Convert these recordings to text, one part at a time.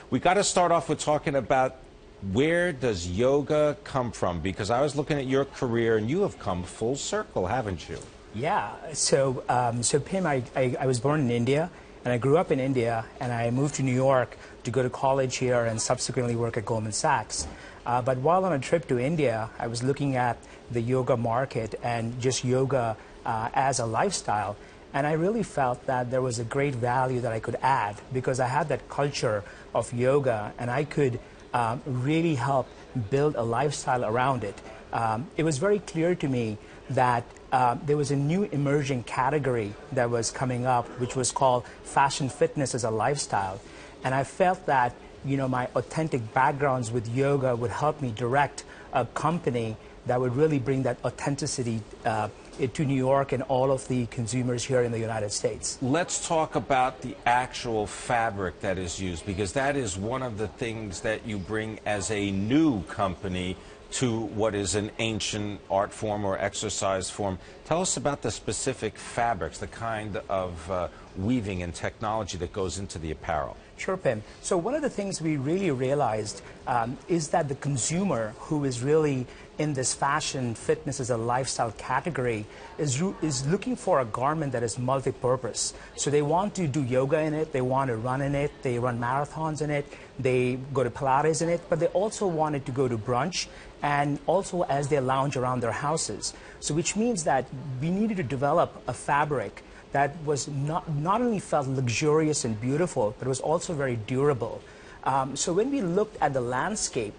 We got to start off with talking about where does yoga come from? Because I was looking at your career, and you have come full circle, haven't you? Yeah. So Pim, I was born in India, and I grew up in India, and I moved to New York to go to college here and subsequently work at Goldman Sachs. But while on a trip to India, I was looking at the yoga market and just yoga as a lifestyle. And I really felt that there was a great value that I could add because I had that culture of yoga, and I could really help build a lifestyle around it. It was very clear to me that there was a new emerging category that was coming up, which was called fashion fitness as a lifestyle. And I felt that, my authentic backgrounds with yoga would help me direct a company that would really bring that authenticity to New York and all of the consumers here in the United States. Let's talk about the actual fabric that is used, because that is one of the things that you bring as a new company to what is an ancient art form or exercise form. Tell us about the specific fabrics, the kind of weaving and technology that goes into the apparel. Sure, Pim. So one of the things we really realized is that the consumer who is really in this fashion fitness as a lifestyle category is looking for a garment that is multi-purpose. So they want to do yoga in it, they want to run in it, they run marathons in it, they go to Pilates in it, but they also wanted to go to brunch and also as they lounge around their houses. So which means that we needed to develop a fabric that was not only felt luxurious and beautiful, but was also very durable. So when we looked at the landscape,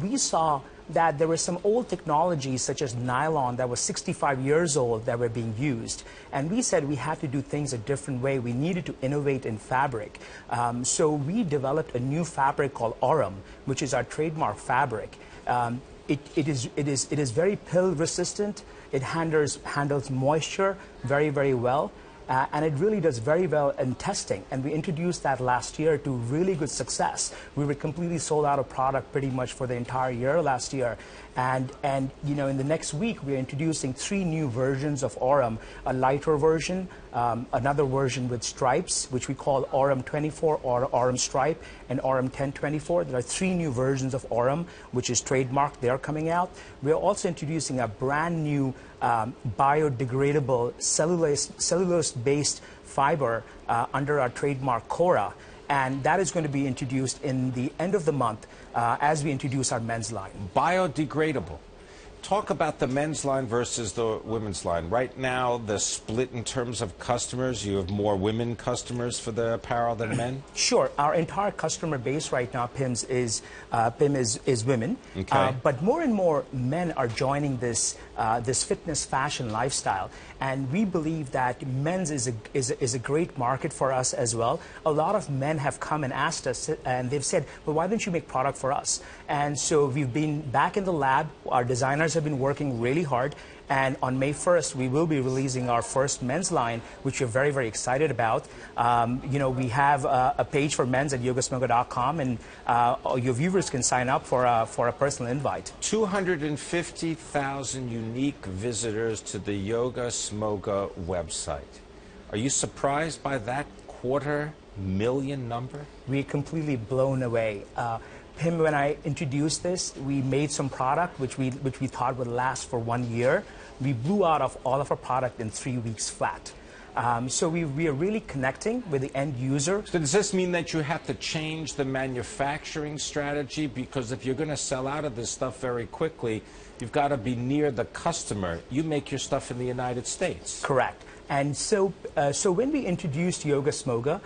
we saw that there were some old technologies such as nylon that was 65 years old that were being used. And we said we had to do things a different way. We needed to innovate in fabric. So we developed a new fabric called Aurum, which is our trademark fabric. It is very pill resistant. It handles moisture very, very well. And it really does very well in testing. And we introduced that last year to really good success. We were completely sold out of product pretty much for the entire year last year. And in the next week, we're introducing 3 new versions of Aurum, a lighter version, another version with stripes, which we call Aurum 24 or Aurum Stripe, and Aurum 1024. There are 3 new versions of Aurum, which is trademarked. They're coming out. We're also introducing a brand new biodegradable cellulose-based fiber under our trademark Cora. And that is going to be introduced in the end of the month as we introduce our men's line. Biodegradable. Talk about the men's line versus the women's line. Right now, the split in terms of customers, you have more women customers for the apparel than men? Sure. Our entire customer base right now, Pim, is women. Okay. But more and more men are joining this fitness fashion lifestyle. And we believe that men's is a great market for us as well. A lot of men have come and asked us, and they've said, well, why don't you make product for us? And so we've been back in the lab. Our designers have been working really hard. And on May 1st, we will be releasing our first men's line, which we're very, very excited about. We have a page for men's at yogasmoga.com, and your viewers can sign up for a personal invite. 250,000 unique visitors to the YOGASMOGA website. Are you surprised by that 250,000 number? We're completely blown away. Pim, when I introduced this, we made some product which we thought would last for 1 year. We blew out of all of our product in 3 weeks flat. So we are really connecting with the end user. So does this mean that you have to change the manufacturing strategy? Because if you're going to sell out of this stuff very quickly, you've got to be near the customer. You make your stuff in the United States. Correct. And so when we introduced YOGASMOGA,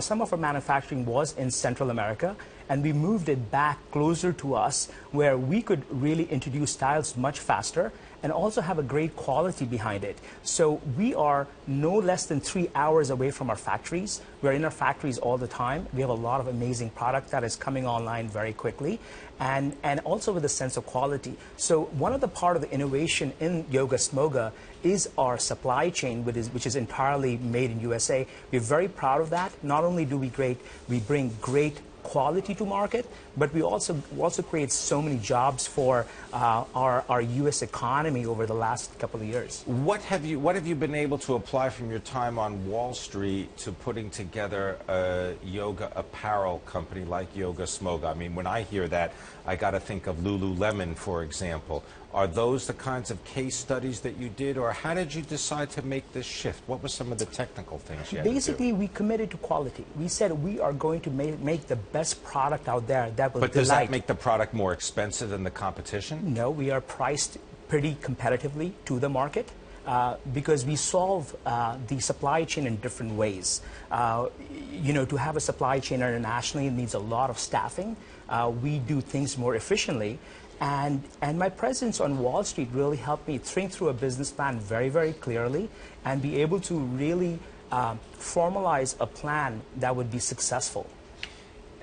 some of our manufacturing was in Central America, and we moved it back closer to us where we could really introduce styles much faster and also have a great quality behind it. So we are no less than 3 hours away from our factories. We're in our factories all the time. We have a lot of amazing product that is coming online very quickly, and also with a sense of quality. So one of the part of the innovation in YOGASMOGA is our supply chain, which is entirely made in USA. We're very proud of that. Not only do we bring great quality to market, but we also create so many jobs for our U.S. economy over the last couple of years. What have you been able to apply from your time on Wall Street to putting together a yoga apparel company like YOGASMOGA? I mean, when I hear that, I got to think of Lululemon, for example. Are those the kinds of case studies that you did, or how did you decide to make this shift? What were some of the technical things you had Basically, to do? we committed to quality. We said we are going to make the best product out there that will But delight. does that make the product more expensive than the competition? No, we are priced pretty competitively to the market. Because we solve the supply chain in different ways. To have a supply chain internationally needs a lot of staffing. We do things more efficiently. And my presence on Wall Street really helped me think through a business plan very, very clearly and be able to really formalize a plan that would be successful.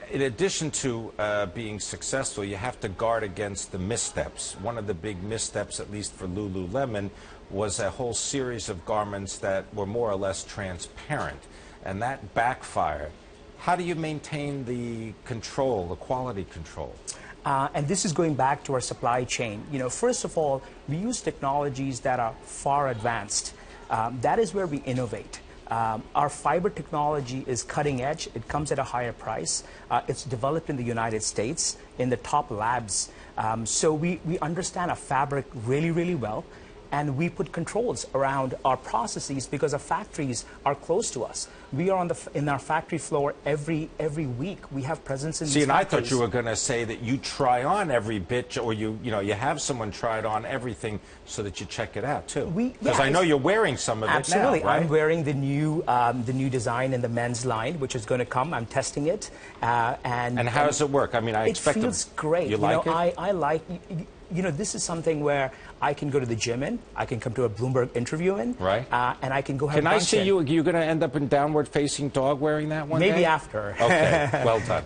In addition to being successful, you have to guard against the missteps. One of the big missteps, at least for Lululemon, was a whole series of garments that were more or less transparent, and that backfired. How do you maintain the control, the quality control? And this is going back to our supply chain. First of all, we use technologies that are far advanced. That is where we innovate. Our fiber technology is cutting edge. It comes at a higher price. It's developed in the United States in the top labs. So we understand our fabric really, really well. And we put controls around our processes because our factories are close to us. We are in our factory floor every week. We have presence in these factories. I thought you were going to say that you try on every bit, or you have someone try it on everything so that you check it out too. Because I know you're wearing some of it now. Absolutely, right? I'm wearing the new design in the men's line, which is going to come. I'm testing it, and how does it work? I mean, I expect it feels great. You like it? I like. This is something where I can go to the gym in, I can come to a Bloomberg interview in, right? And I can go have lunch. Can I see you? You're going to end up in downward-facing dog wearing that one Maybe day? after. Okay, well done.